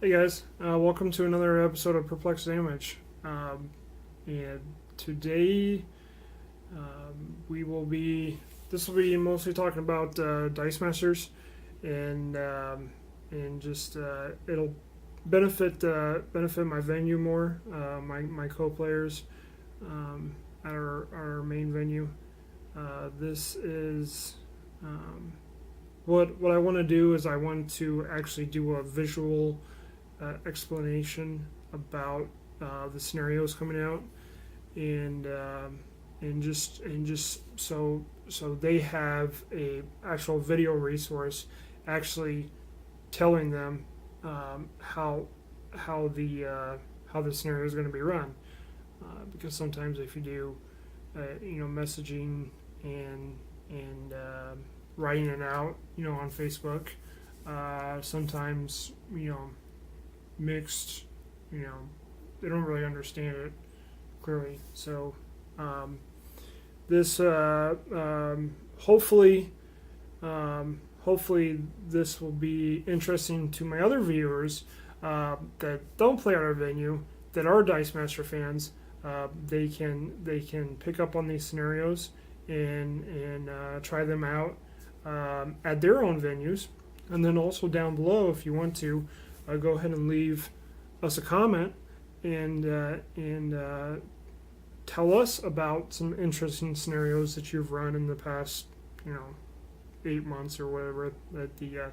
Hey guys, welcome to another episode of Perplexed Damage. And today we will be. This will be mostly talking about Dice Masters, and just it'll benefit my venue more, my co-players at our main venue. This is what I want to do is I want to actually do a visual explanation about the scenarios coming out, and just so they have a actual video resource actually telling them how the scenario is going to be run. Because sometimes if you do messaging and writing it out on Facebook, sometimes mixed, they don't really understand it clearly. So this hopefully this will be interesting to my other viewers that don't play at our venue, that are Dice Master fans. They can pick up on these scenarios and try them out at their own venues, and then also down below, if you want to, go ahead and leave us a comment and tell us about some interesting scenarios that you've run in the past 8 months or whatever that the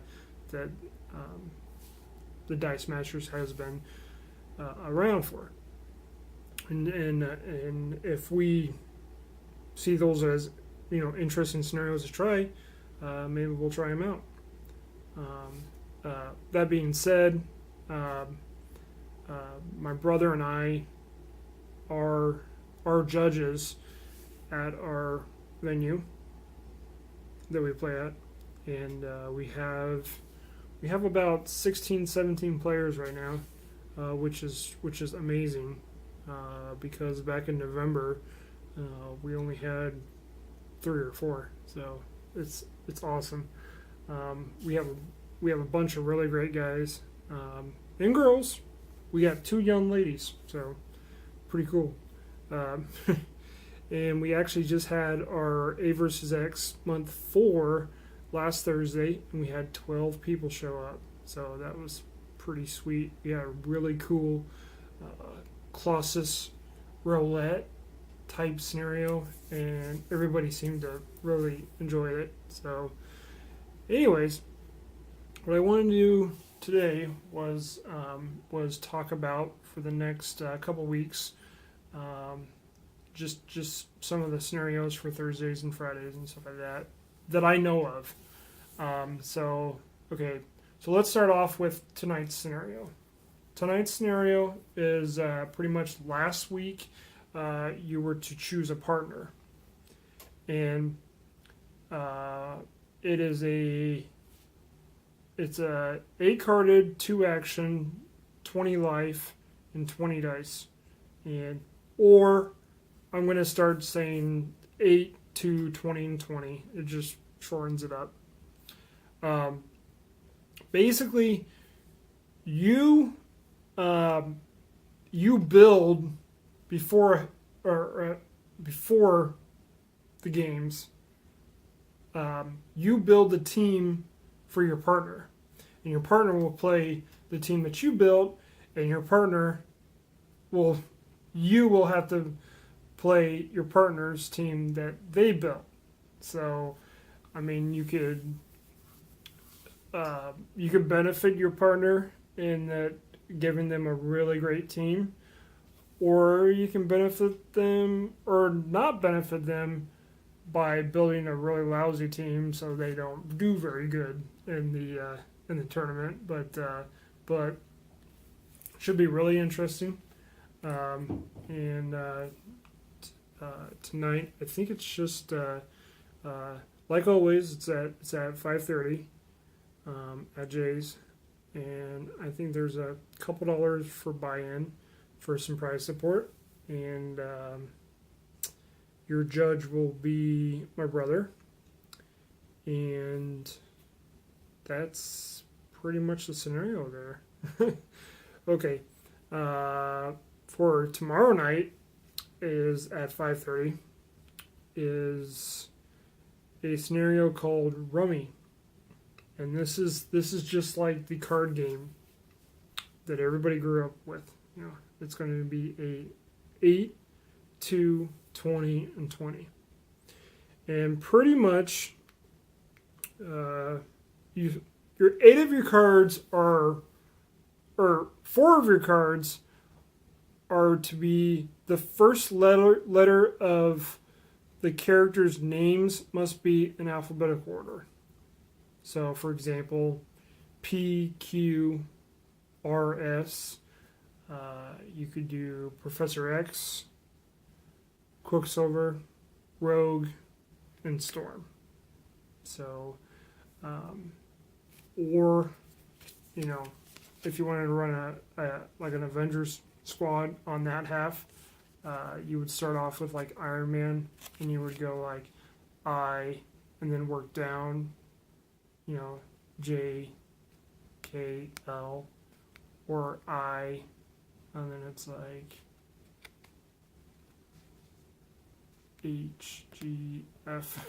Dice Masters has been around for, and if we see those as interesting scenarios to try, maybe we'll try them out. That being said, my brother and I are judges at our venue that we play at, and we have about 16, 17 players right now, which is amazing, because back in November we only had 3 or 4, so it's awesome. We have a bunch of really great guys and girls. We got 2 young ladies, so pretty cool. And we actually just had our A versus X month 4 last Thursday, and we had 12 people show up, so that was pretty sweet. We had a really cool Colossus roulette type scenario, and everybody seemed to really enjoy it. So anyways, what I wanted to do today was talk about, for the next couple weeks, just some of the scenarios for Thursdays and Fridays and stuff like that I know of. So let's start off with tonight's scenario. Tonight's scenario is pretty much last week. You were to choose a partner, and it's a 8-carded, 2 action, 20 life, and 20 dice, or I'm going to start saying 8 to 20 and 20. It just shortens it up. Basically, you build before the games. You build the team for your partner, and your partner will play the team that you built, and you will have to play your partner's team that they built. So, I mean, you could benefit your partner in that, giving them a really great team, or you can benefit them or not benefit them by building a really lousy team so they don't do very good in the tournament. But should be really interesting. And tonight, I think it's just like always. It's at 5:30 at Jay's, and I think there's a couple dollars for buy-in for some prize support, and your judge will be my brother, and that's pretty much the scenario there. Okay. For tomorrow night is at 5:30 is a scenario called Rummy, and this is just like the card game that everybody grew up with. It's going to be a 8, 2, 20, and 20, and pretty much, your 8 of your cards are, or 4 of your cards are to be the first letter of the characters' names must be in alphabetical order. So, for example, P, Q, R, S. You could do Professor X, Quicksilver, Rogue, and Storm. So, or, if you wanted to run like an Avengers squad on that half, you would start off with like Iron Man, and you would go like I, and then work down, J, K, L, or I, and then it's like H, G, F.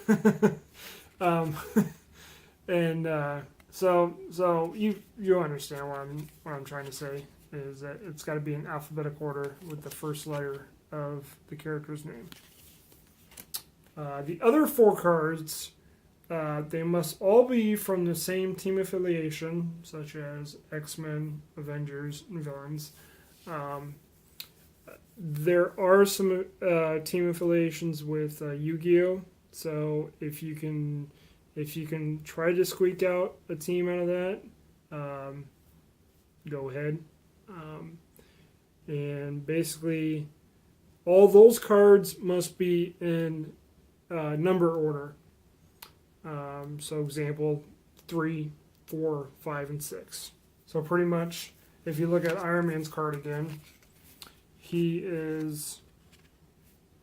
And so you understand what I'm trying to say is that it's got to be in alphabetical order with the first letter of the character's name. The other 4 cards, they must all be from the same team affiliation, such as X-Men, Avengers, and Villains. There are some team affiliations with Yu-Gi-Oh! So if you can try to squeak out a team out of that, go ahead. And basically, all those cards must be in number order. So, example 3, 4, 5, and 6. So, pretty much, if you look at Iron Man's card again, he is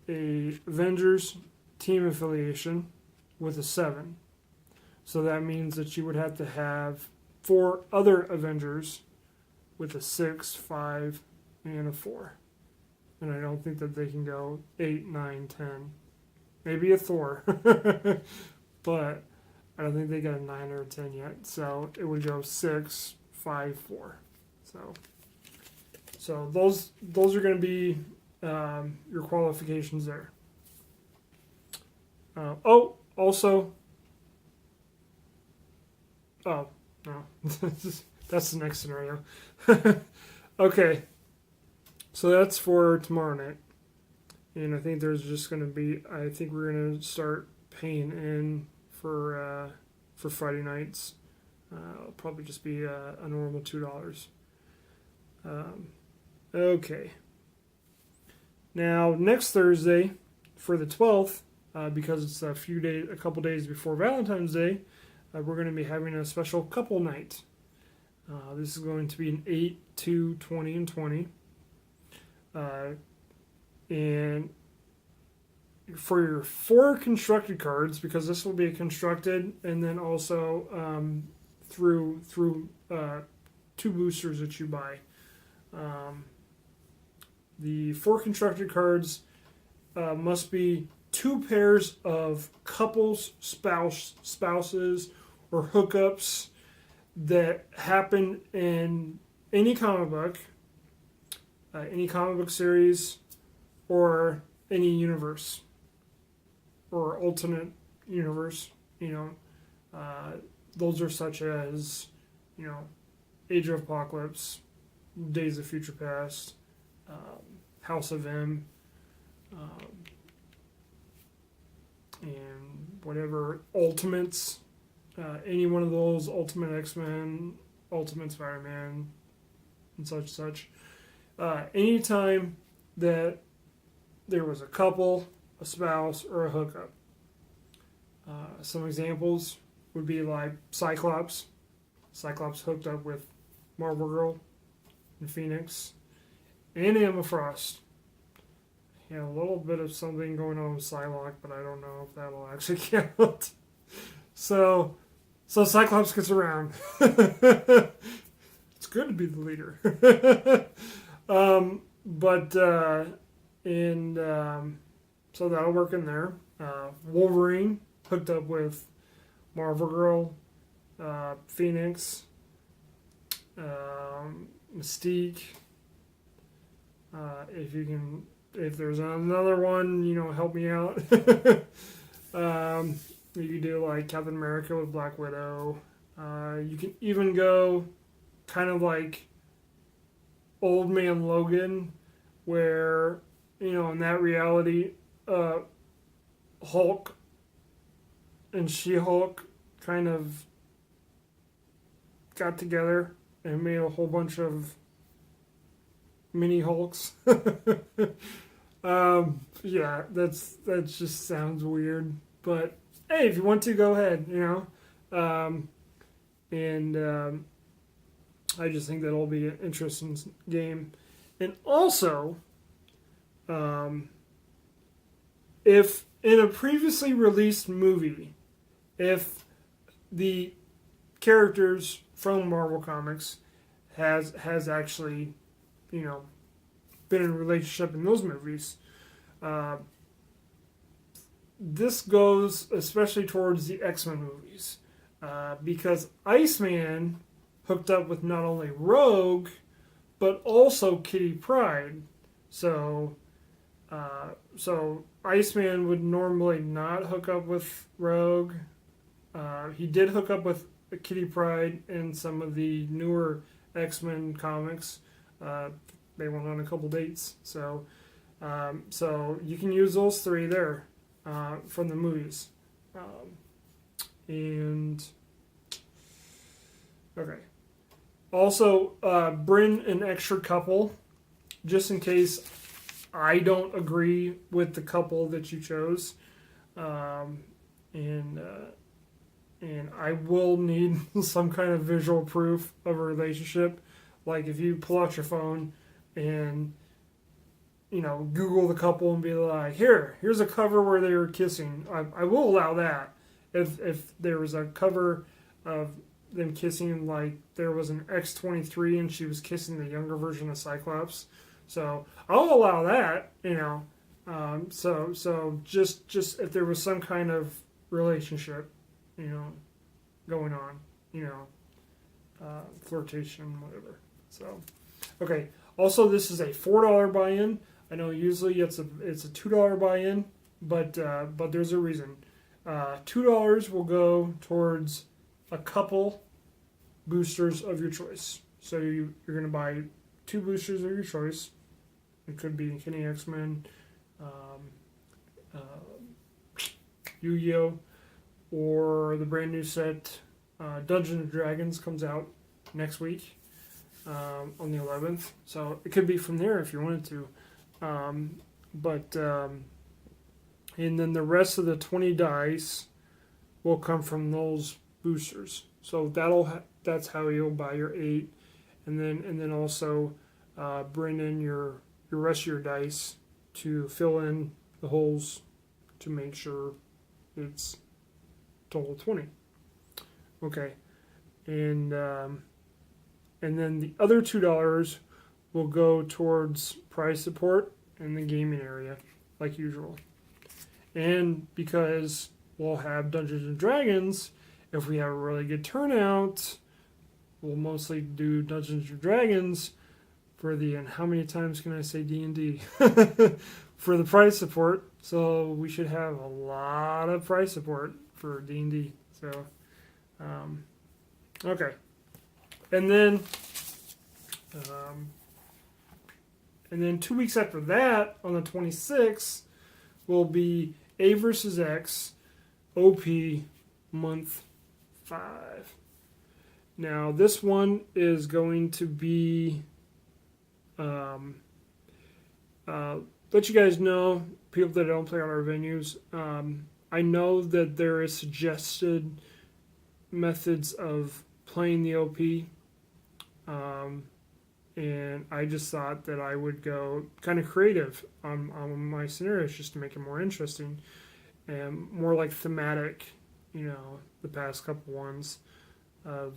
a Avengers team affiliation with a 7. So that means that you would have to have 4 other Avengers with a 6, 5, and a 4. And I don't think that they can go 8, 9, 10. Maybe a Thor. But I don't think they got a 9 or a 10 yet. So it would go 6, 5, 4. So those are going to be your qualifications there. Also... Oh, no. That's the next scenario. Okay. So that's for tomorrow night. And I think there's just going to be... I think we're going to start paying in for Friday nights. It'll probably just be a normal $2. Okay. Now, next Thursday, for the 12th, because it's a couple days before Valentine's Day, we're going to be having a special couple night. This is going to be an 8, 2, 20, and 20. And for your 4 constructed cards, because this will be constructed, and then also through 2 boosters that you buy. The 4 constructed cards must be 2 pairs of couples, spouses, or hookups that happen in any comic book series, or any universe, or alternate universe. Those are such as, Age of Apocalypse, Days of Future Past, House of M, and whatever Ultimates, any one of those, Ultimate X-Men, Ultimate Spider-Man, and such. Anytime that there was a couple, a spouse, or a hookup. Some examples would be like Cyclops. Cyclops hooked up with Marvel Girl and Phoenix and Emma Frost. Yeah, a little bit of something going on with Psylocke, but I don't know if that'll actually count. So Cyclops gets around. It's it's good to be the leader. But and so that'll work in there. Wolverine hooked up with Marvel Girl, Phoenix, Mystique. If there's another one, help me out. You could do like Captain America with Black Widow. You can even go kind of like Old Man Logan, where, in that reality, Hulk and She-Hulk kind of got together and made a whole bunch of mini Hulks. Yeah, that just sounds weird, but hey, if you want to, go ahead. And I just think that'll be an interesting game. And also, if in a previously released movie, if the characters from Marvel Comics has actually, been in a relationship in those movies, this goes especially towards the X-Men movies, because Iceman hooked up with not only Rogue, but also Kitty Pryde. So Iceman would normally not hook up with Rogue. He did hook up with Kitty Pryde in some of the newer X-Men comics. They went on a couple dates. So you can use those three there from the movies. Okay. Also, bring an extra couple, just in case I don't agree with the couple that you chose, and I will need some kind of visual proof of a relationship. Like if you pull out your phone and Google the couple and be like, here's a cover where they were kissing. I will allow that if there was a cover of them kissing, like there was an X-23 and she was kissing the younger version of Cyclops. So I'll allow that, So just if there was some kind of relationship, going on, flirtation, whatever. So, okay. Also, this is a $4 buy-in. I know usually it's a $2 buy-in, but there's a reason. $2 will go towards a couple boosters of your choice. So you're going to buy 2 boosters of your choice. It could be Kenny X-Men, Yu-Gi-Oh, or the brand new set Dungeons and Dragons comes out next week on the 11th. So it could be from there if you wanted to. And then the rest of the 20 dice will come from those boosters. So that's how you'll buy your 8, and then also bring in your rest of your dice to fill in the holes to make sure it's total 20. Okay, and then the other $2 will go towards prize support in the gaming area, like usual. And because we'll have Dungeons and Dragons, if we have a really good turnout, we'll mostly do Dungeons and Dragons for the, and how many times can I say D&D? For the prize support. So we should have a lot of prize support for D&D. So, okay. And then 2 weeks after that, on the 26th, will be A vs. X OP month 5. Now, this one is going to be, let you guys know, people that don't play on our venues, I know that there is suggested methods of playing the OP, and I just thought that I would go kind of creative on my scenarios just to make it more interesting and more like thematic, the past couple ones of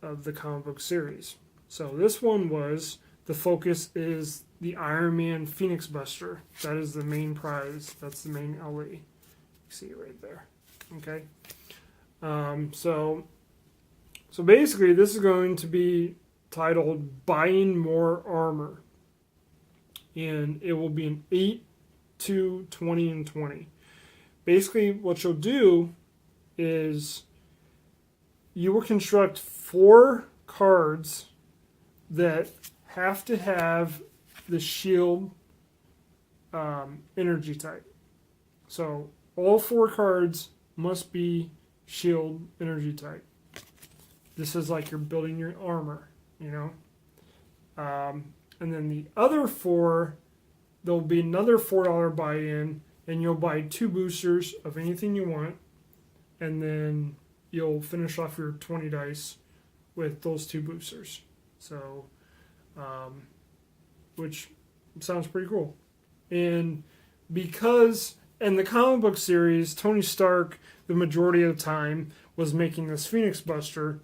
of the comic book series. So this one was, the focus is the Iron Man Phoenix Buster. That is the main prize. That's the main LE. You see it right there. Okay. So basically, this is going to be titled Buying More Armor. And it will be an 8, 2, 20, and 20. Basically, what you'll do is you will construct 4 cards that have to have the shield energy type. So all 4 cards must be shield energy type. This is like you're building your armor, you know. And then the other 4, there'll be another $4 buy-in, and you'll buy 2 boosters of anything you want, and then you'll finish off your 20 dice with those 2 boosters. So, which sounds pretty cool. And because in the comic book series, Tony Stark, the majority of the time, was making this Phoenix Buster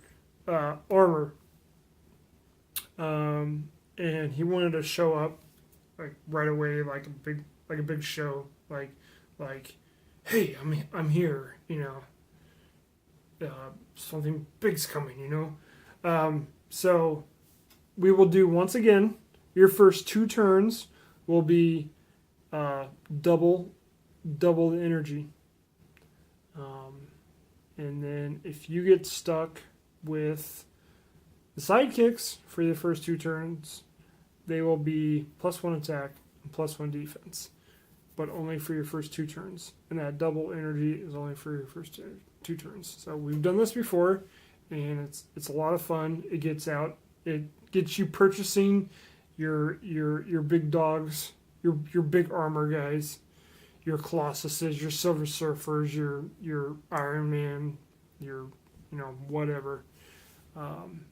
armor. And he wanted to show up like right away, like a big show, like, hey, I'm here, you know. Something big's coming, you know. So we will do, once again, your first 2 turns will be double the energy. And then if you get stuck with the sidekicks for the first 2 turns, they will be +1 attack and +1 defense, but only for your first 2 turns. And that double energy is only for your first 2 turns. So we've done this before, and it's a lot of fun. It gets you purchasing your big dogs, your big armor guys, your Colossuses, your Silver Surfers, your Iron Man, your whatever.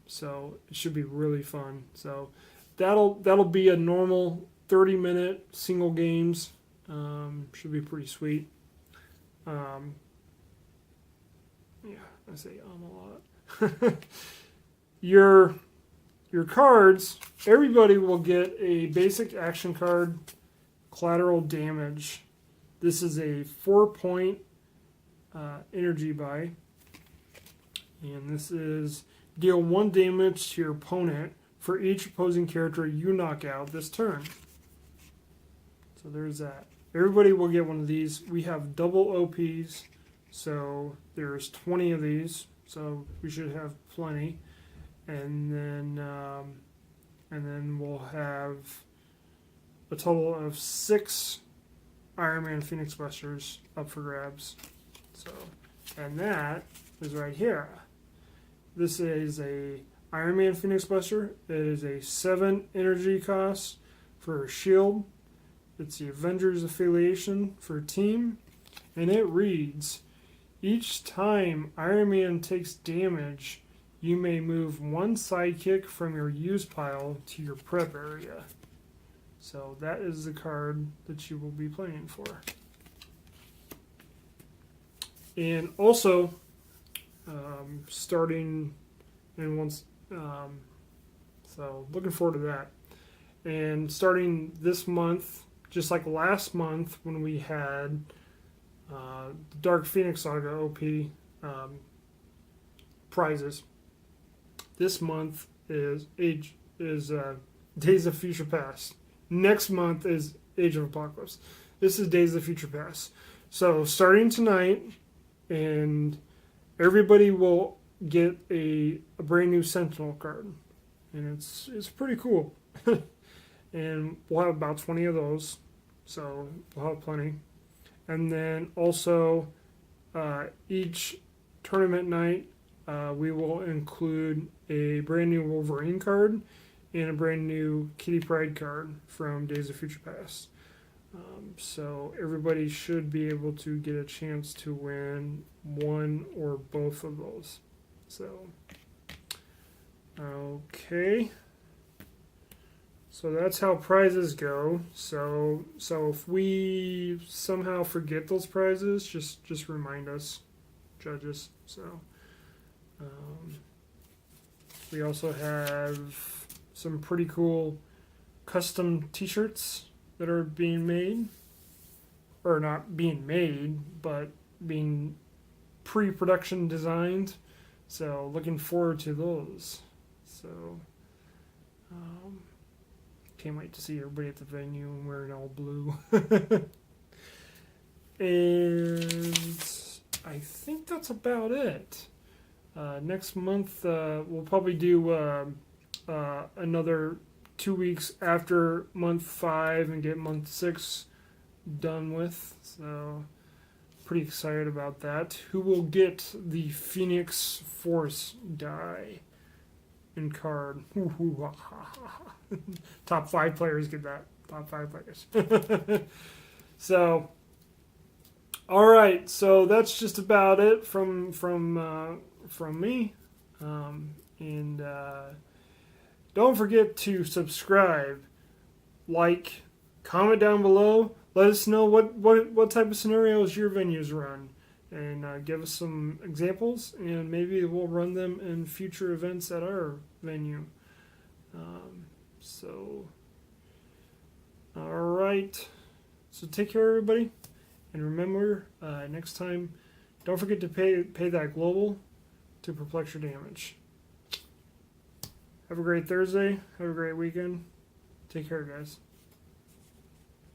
So it should be really fun. So that'll be a normal 30-minute single games. Should be pretty sweet. Yeah, I say a lot. Your cards, everybody will get a basic action card, Collateral Damage. This is a 4-point energy buy. And this is deal 1 damage to your opponent for each opposing character you knock out this turn. So there's that. Everybody will get one of these. We have double OPs, so there's 20 of these, so we should have plenty. And then we'll have a total of 6 Iron Man Phoenix Busters up for grabs. So, and that is right here. This is a Iron Man Phoenix Buster. It is a 7 energy cost for a shield. It's the Avengers affiliation for a team. And it reads, each time Iron Man takes damage, you may move 1 sidekick from your use pile to your prep area. So that is the card that you will be playing for. And also, starting in once, so looking forward to that. And starting this month, just like last month when we had Dark Phoenix Saga OP prizes, this month is Days of Future Past. Next month is Age of Apocalypse. This is Days of Future Past. So starting tonight, and everybody will get a brand new Sentinel card, and it's pretty cool. And we'll have about 20 of those, so we'll have plenty. And then also each tournament night, we will include a brand new Wolverine card and a brand new Kitty Pryde card from Days of Future Past. So everybody should be able to get a chance to win one or both of those. So, okay. So that's how prizes go. So if we somehow forget those prizes, just remind us, judges. So, We also have some pretty cool custom t-shirts that are being made, or not being made, but being pre-production designed. So looking forward to those. So can't wait to see everybody at the venue and wearing all blue. And I think that's about it. Next month we'll probably do another 2 weeks after month 5 and get month 6 done with. So pretty excited about that. Who will get the Phoenix Force die in card? Top 5 players get that. Top 5 players. So, all right. So that's just about it from me. And don't forget to subscribe, like, comment down below. Let us know what type of scenarios your venues run, and give us some examples, and maybe we'll run them in future events at our venue. All right. So take care, everybody, and remember, next time, don't forget to pay that global to perplex your damage. Have a great Thursday. Have a great weekend. Take care, guys.